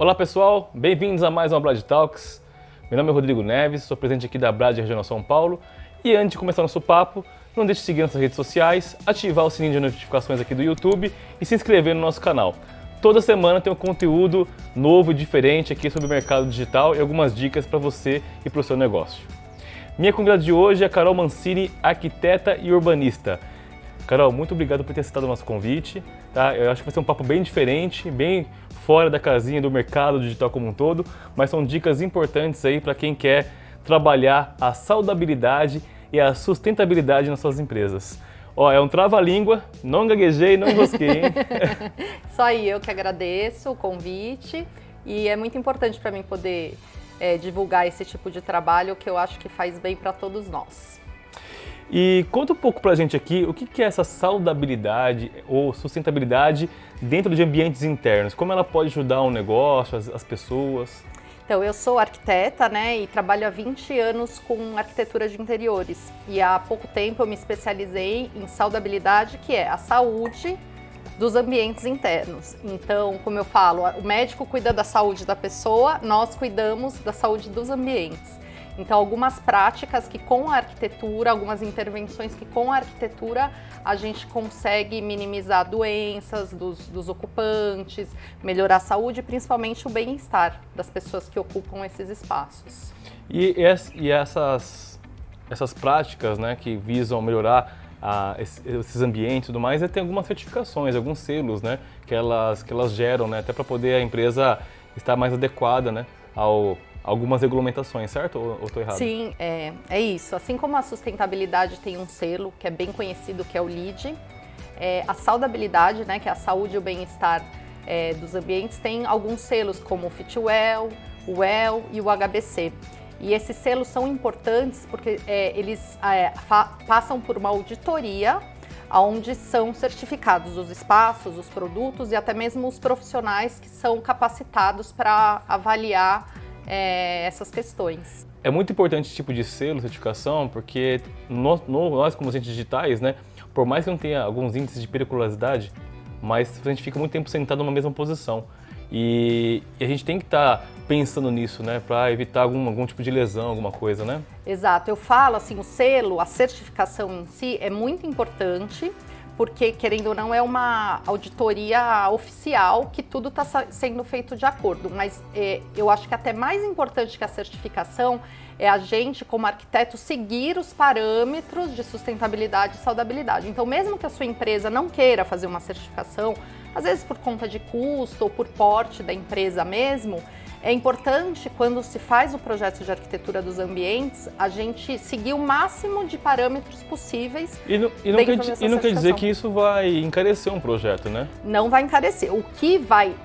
Olá pessoal, bem-vindos a mais uma Brad Talks. Meu nome é Rodrigo Neves, sou presidente aqui da Brad Regional São Paulo. E antes de começar nosso papo, não deixe de seguir nossas redes sociais, ativar o sininho de notificações aqui do YouTube e se inscrever no nosso canal. Toda semana tem um conteúdo novo e diferente aqui sobre o mercado digital e algumas dicas para você e para o seu negócio. Minha convidada de hoje é Carol Mancini, arquiteta e urbanista. Carol, muito obrigado por ter aceitado o nosso convite. Tá? Eu acho que vai ser um papo bem diferente, bem fora da casinha do mercado digital como um todo, mas são dicas importantes aí para quem quer trabalhar a saudabilidade e a sustentabilidade nas suas empresas. Ó, é um trava-língua, não gaguejei, não enrosquei, hein? Só aí, eu que agradeço o convite e é muito importante para mim poder divulgar esse tipo de trabalho que eu acho que faz bem para todos nós. E conta um pouco pra gente aqui o que é essa saudabilidade ou sustentabilidade dentro de ambientes internos, como ela pode ajudar um negócio, as pessoas. Então, eu sou arquiteta, né, e trabalho há 20 anos com arquitetura de interiores. E há pouco tempo eu me especializei em saudabilidade, que é a saúde dos ambientes internos. Então, como eu falo, o médico cuida da saúde da pessoa, nós cuidamos da saúde dos ambientes. Então, algumas práticas que com a arquitetura, algumas intervenções que com a arquitetura a gente consegue minimizar doenças dos ocupantes, melhorar a saúde e principalmente o bem-estar das pessoas que ocupam esses espaços. E essas práticas, né, que visam melhorar esses ambientes e tudo mais, tem algumas certificações, alguns selos, né, que elas geram, né, até para poder a empresa estar mais adequada, né, algumas regulamentações, certo? Ou estou errado? Sim, é isso. Assim como a sustentabilidade tem um selo que é bem conhecido, que é o LEED, a saudabilidade, né, que é a saúde e o bem-estar dos ambientes, tem alguns selos como o Fitwel, o WELL e o HBC. E esses selos são importantes porque eles passam por uma auditoria onde são certificados os espaços, os produtos e até mesmo os profissionais que são capacitados para avaliar essas questões. É muito importante esse tipo de selo, certificação, porque nós como agentes digitais, né, por mais que não tenha alguns índices de periculosidade, mas a gente fica muito tempo sentado numa mesma posição. E a gente tem que estar pensando nisso, né, para evitar algum tipo de lesão, alguma coisa, né? Exato, eu falo assim, o selo, a certificação em si é muito importante, porque, querendo ou não, é uma auditoria oficial que tudo está sendo feito de acordo. Mas eu acho que até mais importante que a certificação é a gente, como arquiteto, seguir os parâmetros de sustentabilidade e saudabilidade. Então, mesmo que a sua empresa não queira fazer uma certificação, às vezes por conta de custo ou por porte da empresa mesmo, é importante, quando se faz o projeto de arquitetura dos ambientes, a gente seguir o máximo de parâmetros possíveis. E não quer dizer que isso vai encarecer um projeto, né? Não vai encarecer. O que vai,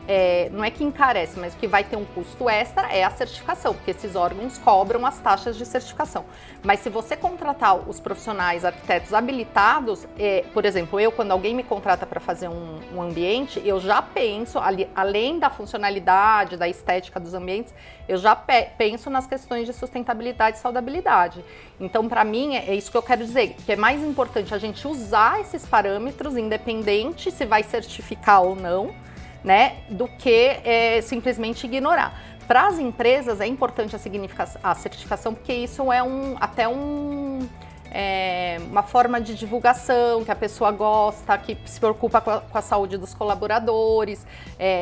não é que encarece, mas o que vai ter um custo extra é a certificação, porque esses órgãos cobram as taxas de certificação. Mas se você contratar os profissionais, arquitetos habilitados, por exemplo, quando alguém me contrata para fazer um ambiente, eu já penso, além da funcionalidade, da estética dos ambientes, eu já penso nas questões de sustentabilidade e saudabilidade. Então, para mim, é isso que eu quero dizer, que é mais importante a gente usar esses parâmetros, independente se vai certificar ou não, né, do que simplesmente ignorar. Para as empresas é importante a certificação, porque isso é uma forma de divulgação, que a pessoa gosta, que se preocupa com a saúde dos colaboradores.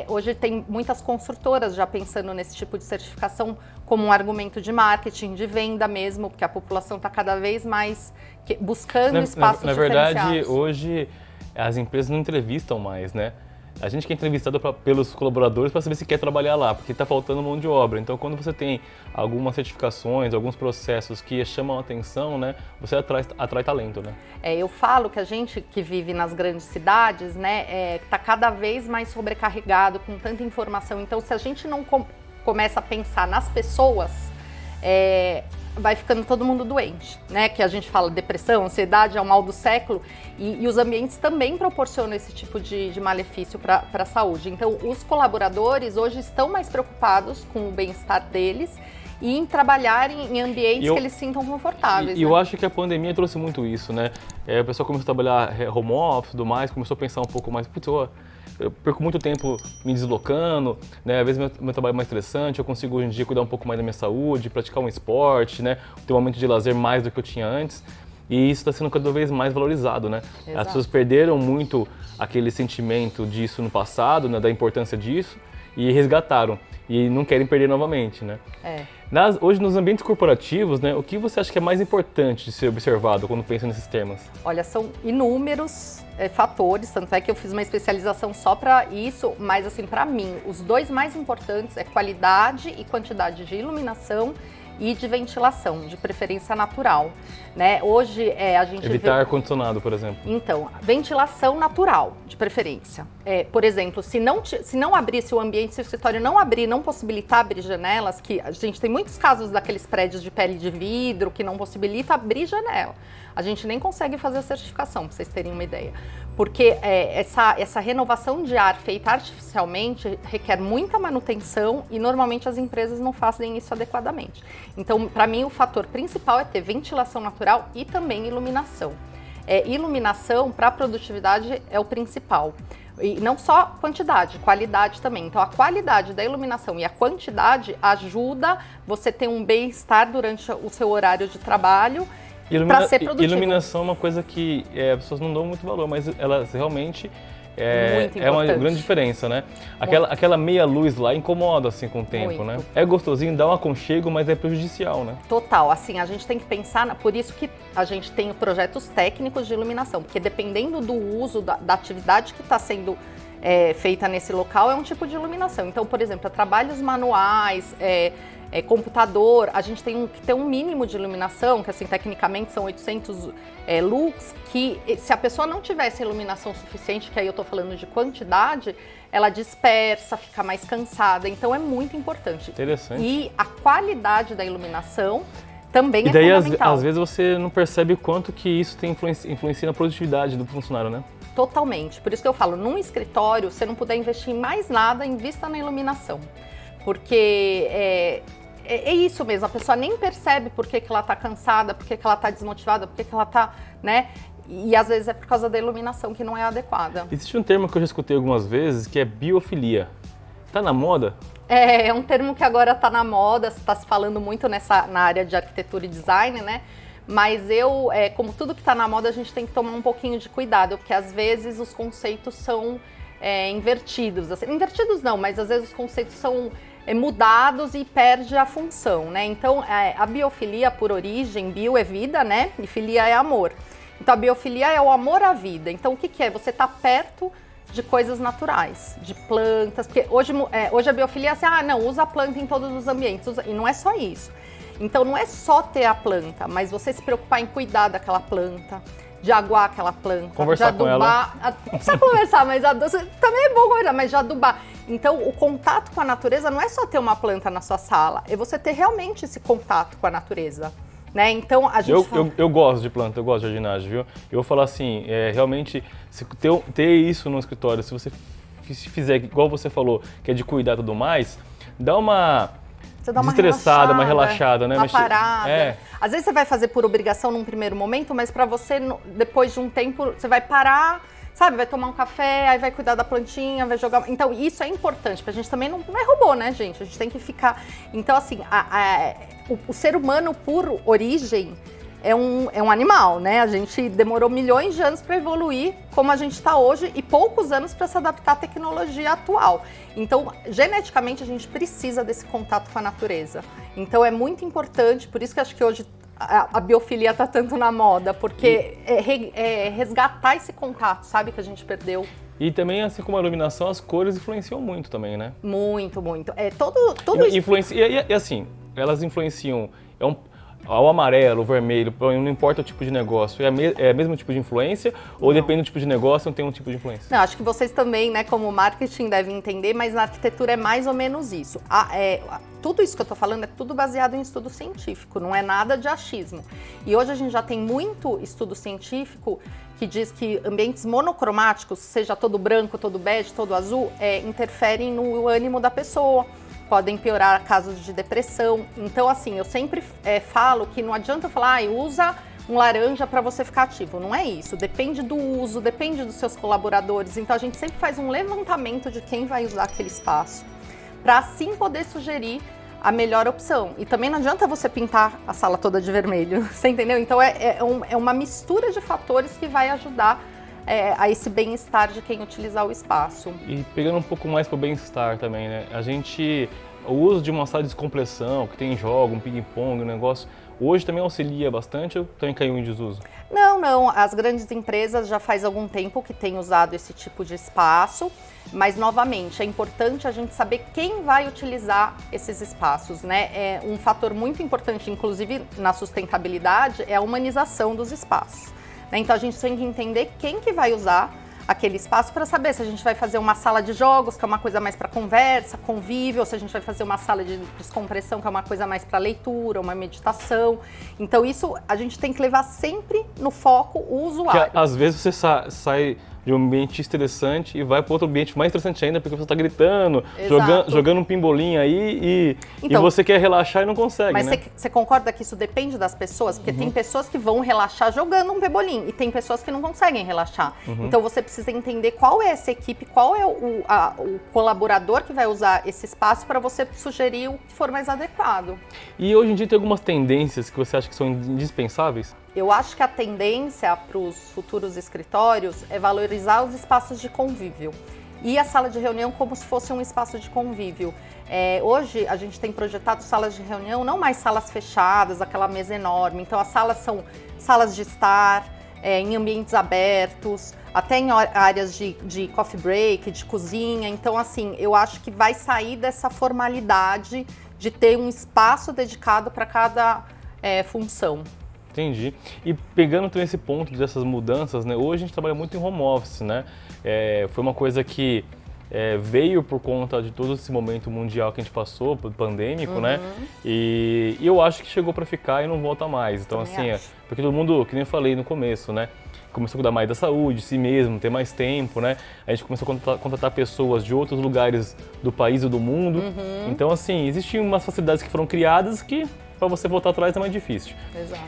Hoje tem muitas construtoras já pensando nesse tipo de certificação como um argumento de marketing, de venda mesmo, porque a população está cada vez mais buscando espaços diferenciados. Na verdade, hoje as empresas não entrevistam mais, né? A gente que é entrevistado pelos colaboradores para saber se quer trabalhar lá, porque está faltando mão de obra. Então, quando você tem algumas certificações, alguns processos que chamam a atenção, né, você atrai talento, né? Eu falo que a gente que vive nas grandes cidades, né, está cada vez mais sobrecarregado com tanta informação. Então, se a gente não começa a pensar nas pessoas, vai ficando todo mundo doente, né? Que a gente fala depressão, ansiedade é o mal do século e os ambientes também proporcionam esse tipo de malefício para a saúde. Então, os colaboradores hoje estão mais preocupados com o bem-estar deles e em trabalhar em ambientes que eles sintam confortáveis. E eu acho que a pandemia trouxe muito isso, né? O pessoal começou a trabalhar home office e tudo mais, começou a pensar um pouco mais, putz, eu perco muito tempo me deslocando, né? Às vezes meu trabalho é mais estressante, eu consigo hoje em dia cuidar um pouco mais da minha saúde, praticar um esporte, né? Ter um momento de lazer mais do que eu tinha antes. E isso está sendo cada vez mais valorizado, né? Exato. As pessoas perderam muito aquele sentimento disso no passado, né? Da importância disso, e resgataram. E não querem perder novamente, né? Hoje, nos ambientes corporativos, né, o que você acha que é mais importante de ser observado quando pensa nesses temas? Olha, são inúmeros fatores, tanto é que eu fiz uma especialização só para isso, mas assim, para mim, os dois mais importantes é qualidade e quantidade de iluminação e de ventilação, de preferência natural, né? Hoje a gente evitar ar-condicionado, por exemplo. Então, ventilação natural, de preferência. Por exemplo, se não abrir, se o ambiente, se o escritório não abrir, não possibilitar abrir janelas, que a gente tem muitos casos daqueles prédios de pele de vidro que não possibilita abrir janela. A gente nem consegue fazer a certificação, para vocês terem uma ideia. Porque essa renovação de ar feita artificialmente requer muita manutenção e normalmente as empresas não fazem isso adequadamente. Então, para mim, o fator principal é ter ventilação natural e também iluminação. Iluminação para a produtividade é o principal. E não só quantidade, qualidade também. Então, a qualidade da iluminação e a quantidade ajuda você ter um bem-estar durante o seu horário de trabalho para ser produtivo. Iluminação é uma coisa que as pessoas não dão muito valor, mas elas realmente é uma grande diferença, né? Aquela meia luz lá incomoda assim com o tempo, né? É gostosinho, dá um aconchego, mas é prejudicial, né? Total, assim, a gente tem que pensar, por isso que a gente tem projetos técnicos de iluminação, porque dependendo do uso, da atividade que está sendo feita nesse local, é um tipo de iluminação. Então, por exemplo, trabalhos manuais, computador, a gente tem que ter um mínimo de iluminação, que assim, tecnicamente são 800 lux, que se a pessoa não tivesse iluminação suficiente, que aí eu tô falando de quantidade, ela dispersa, fica mais cansada, então é muito importante. Interessante. E a qualidade da iluminação também é fundamental. E daí, às vezes, você não percebe o quanto que isso tem influencia na produtividade do funcionário, né? Totalmente. Por isso que eu falo, num escritório, se não puder investir em mais nada, invista na iluminação. Porque é isso mesmo, a pessoa nem percebe por que ela está cansada, por que ela está desmotivada, por que ela está, né? E às vezes é por causa da iluminação que não é adequada. Existe um termo que eu já escutei algumas vezes, que é biofilia. Tá na moda? É um termo que agora está na moda, está se falando muito na área de arquitetura e design, né? Mas como tudo que está na moda, a gente tem que tomar um pouquinho de cuidado, porque às vezes os conceitos são invertidos. Assim, invertidos não, mas às vezes os conceitos são mudados e perde a função, né? Então, a biofilia, por origem, bio é vida, né? E filia é amor. Então, a biofilia é o amor à vida. Então, o que é? Você está perto de coisas naturais, de plantas, porque hoje a biofilia é assim, não, usa a planta em todos os ambientes, e não é só isso. Então, não é só ter a planta, mas você se preocupar em cuidar daquela planta, de aguar aquela planta, conversar de adubar. Com ela. Não precisa conversar, mas também é bom conversar, mas de adubar. Então, o contato com a natureza não é só ter uma planta na sua sala, é você ter realmente esse contato com a natureza. Né? Então, a gente eu gosto de planta, eu gosto de jardinagem, viu? Eu vou falar assim, realmente, se ter isso no escritório, se você fizer igual você falou, que é de cuidar e tudo mais, dá uma desestressada, uma relaxada, né? Uma parada. Às vezes você vai fazer por obrigação num primeiro momento, mas para você, depois de um tempo, você vai parar, sabe? Vai tomar um café, aí vai cuidar da plantinha, vai jogar... Então, isso é importante, pra gente também não é robô, né, gente? A gente tem que ficar... Então, assim, o ser humano, por origem, é um animal, né? A gente demorou milhões de anos para evoluir como a gente está hoje e poucos anos para se adaptar à tecnologia atual. Então, geneticamente, a gente precisa desse contato com a natureza. Então, é muito importante, por isso que acho que hoje a biofilia está tanto na moda, porque resgatar esse contato, sabe, que a gente perdeu. E também, assim como a iluminação, as cores influenciam muito também, né? Muito, muito. Tudo isso. E assim, elas influenciam... O amarelo, o vermelho, não importa o tipo de negócio, é o mesmo tipo de influência ou depende do tipo de negócio, não tem um tipo de influência? Não, acho que vocês também, né, como marketing, devem entender, mas na arquitetura é mais ou menos isso. Tudo isso que eu tô falando é tudo baseado em estudo científico, não é nada de achismo. E hoje a gente já tem muito estudo científico que diz que ambientes monocromáticos, seja todo branco, todo bege, todo azul, interferem no ânimo da pessoa. Podem piorar casos de depressão. Então, assim, eu sempre falo que não adianta eu falar, usa um laranja para você ficar ativo. Não é isso. Depende do uso, depende dos seus colaboradores. Então a gente sempre faz um levantamento de quem vai usar aquele espaço, para assim poder sugerir a melhor opção. E também não adianta você pintar a sala toda de vermelho, você entendeu? Então é uma mistura de fatores que vai ajudar a esse bem-estar de quem utilizar o espaço. E pegando um pouco mais para o bem-estar também, né? O uso de uma sala de descompressão, que tem jogo, um ping-pong, um negócio, hoje também auxilia bastante ou também caiu em desuso? Não. As grandes empresas já faz algum tempo que têm usado esse tipo de espaço, mas, novamente, é importante a gente saber quem vai utilizar esses espaços, né? É um fator muito importante, inclusive na sustentabilidade, é a humanização dos espaços, né? Então, a gente tem que entender quem que vai usar aquele espaço para saber se a gente vai fazer uma sala de jogos, que é uma coisa mais para conversa, convívio, ou se a gente vai fazer uma sala de descompressão, que é uma coisa mais para leitura, uma meditação. Então isso a gente tem que levar sempre no foco o usuário. Porque às vezes você sai de um ambiente estressante e vai para outro ambiente mais estressante ainda, porque você está gritando, jogando um pimbolim aí e você quer relaxar e não consegue, mas né? Você concorda que isso depende das pessoas? Porque tem pessoas que vão relaxar jogando um pimbolim e tem pessoas que não conseguem relaxar. Então você precisa entender qual é essa equipe, qual é o colaborador que vai usar esse espaço para você sugerir o que for mais adequado. E hoje em dia tem algumas tendências que você acha que são indispensáveis? Eu acho que a tendência para os futuros escritórios é valorizar os espaços de convívio e a sala de reunião como se fosse um espaço de convívio. Hoje a gente tem projetado salas de reunião, não mais salas fechadas, aquela mesa enorme. Então as salas são salas de estar, em ambientes abertos, até em áreas de coffee break, de cozinha. Então assim, eu acho que vai sair dessa formalidade de ter um espaço dedicado para cada função. Entendi. E pegando também esse ponto dessas mudanças, né? Hoje a gente trabalha muito em home office, né? Foi uma coisa que veio por conta de todo esse momento mundial que a gente passou, pandêmico, né? E eu acho que chegou para ficar e não volta mais. Então, Também assim, acho. porque todo mundo, que nem eu falei no começo, né? Começou a cuidar mais da saúde, de si mesmo, ter mais tempo, né? A gente começou a contratar pessoas de outros lugares do país e do mundo. Então, assim, existiam umas facilidades que foram criadas que para você voltar atrás é mais difícil. Exato.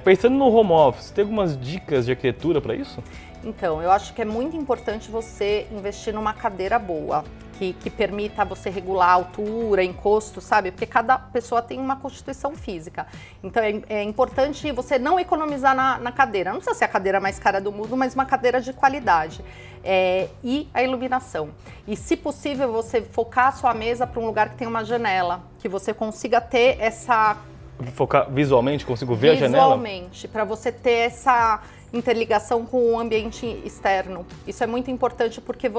Pensando no home office, tem algumas dicas de arquitetura para isso? Então, eu acho que é muito importante você investir numa cadeira boa, que permita você regular a altura, encosto, sabe? Porque cada pessoa tem uma constituição física. Então, é importante você não economizar na cadeira. Não precisa ser a cadeira mais cara do mundo, mas uma cadeira de qualidade. E a iluminação. E, se possível, você focar a sua mesa para um lugar que tem uma janela, que você consiga ter essa... Focar visualmente, consigo ver a janela? Visualmente, para você ter essa interligação com o ambiente externo. Isso é muito importante porque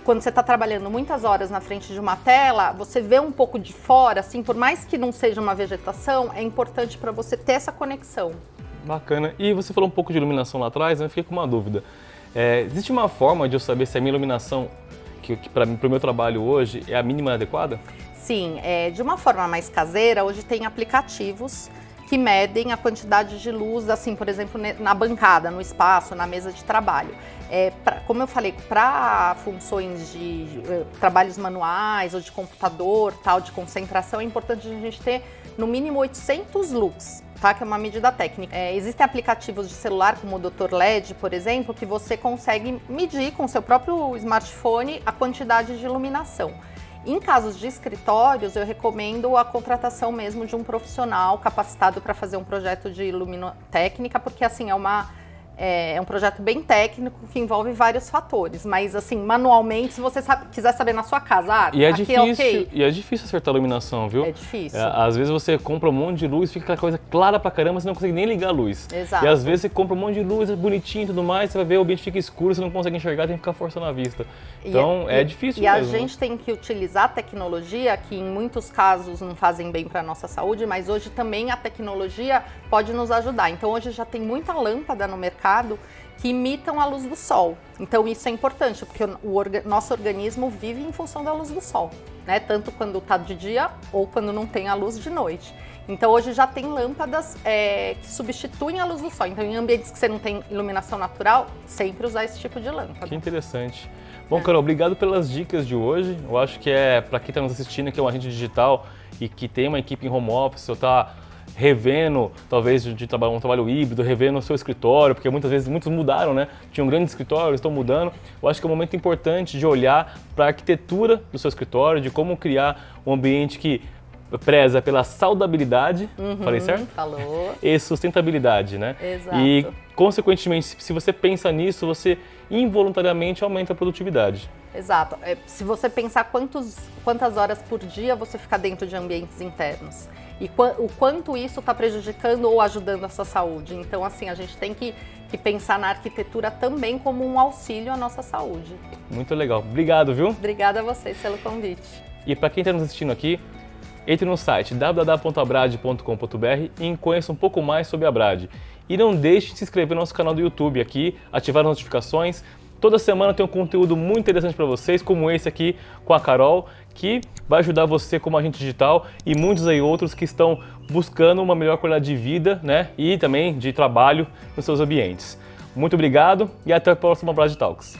quando você está trabalhando muitas horas na frente de uma tela, você vê um pouco de fora, assim, por mais que não seja uma vegetação, é importante para você ter essa conexão. Bacana. E você falou um pouco de iluminação lá atrás, eu fiquei com uma dúvida. Existe uma forma de eu saber se a minha iluminação, que para o meu trabalho hoje, é a mínima adequada? Sim, de uma forma mais caseira, hoje tem aplicativos que medem a quantidade de luz, assim, por exemplo, na bancada, no espaço, na mesa de trabalho. Como eu falei, para funções de trabalhos manuais ou de computador, tal, de concentração, é importante a gente ter no mínimo 800 lux, tá? Que é uma medida técnica. Existem aplicativos de celular, como o Dr. LED, por exemplo, que você consegue medir com seu próprio smartphone a quantidade de iluminação. Em casos de escritórios, eu recomendo a contratação mesmo de um profissional capacitado para fazer um projeto de iluminotécnica, porque assim é um projeto bem técnico que envolve vários fatores, mas assim, manualmente, se você quiser saber na sua casa, e é aqui difícil, é ok. E é difícil acertar a iluminação, viu? É difícil. Às vezes você compra um monte de luz, fica aquela coisa clara pra caramba, você não consegue nem ligar a luz. Exato. E às vezes você compra um monte de luz, é bonitinho e tudo mais, você vai ver o ambiente fica escuro, você não consegue enxergar, tem que ficar forçando a vista. Então é difícil mesmo. E a gente tem que utilizar a tecnologia, que em muitos casos não fazem bem para a nossa saúde, mas hoje também a tecnologia pode nos ajudar. Então hoje já tem muita lâmpada no mercado que imitam a luz do sol. Então isso é importante, porque o nosso organismo vive em função da luz do sol, né? Tanto quando está de dia ou quando não tem a luz de noite. Então hoje já tem lâmpadas que substituem a luz do sol. Então em ambientes que você não tem iluminação natural, sempre usar esse tipo de lâmpada. Que interessante. Bom, Carol, obrigado pelas dicas de hoje. Eu acho que para quem está nos assistindo, que é um agente digital e que tem uma equipe em home office, ou está revendo, talvez de trabalhar um trabalho híbrido, revendo o seu escritório, porque muitas vezes muitos mudaram, né? Tinham grandes escritórios, estão mudando. Eu acho que é um momento importante de olhar para a arquitetura do seu escritório, de como criar um ambiente que preza pela saudabilidade, falei certo? Falou. E sustentabilidade, né? Exato. E, consequentemente, se você pensa nisso, você involuntariamente aumenta a produtividade. Exato. Se você pensar quantas horas por dia você fica dentro de ambientes internos e o quanto isso está prejudicando ou ajudando a sua saúde. Então, assim, a gente tem que pensar na arquitetura também como um auxílio à nossa saúde. Muito legal. Obrigado, viu? Obrigada a vocês pelo convite. E para quem está nos assistindo aqui, entre no site www.abrad.com.br e conheça um pouco mais sobre a Abrad. E não deixe de se inscrever no nosso canal do YouTube aqui, ativar as notificações. Toda semana tem um conteúdo muito interessante para vocês, como esse aqui com a Carol, que vai ajudar você como agente digital e muitos aí outros que estão buscando uma melhor qualidade de vida, né? E também de trabalho nos seus ambientes. Muito obrigado e até o próximo Abrad Talks.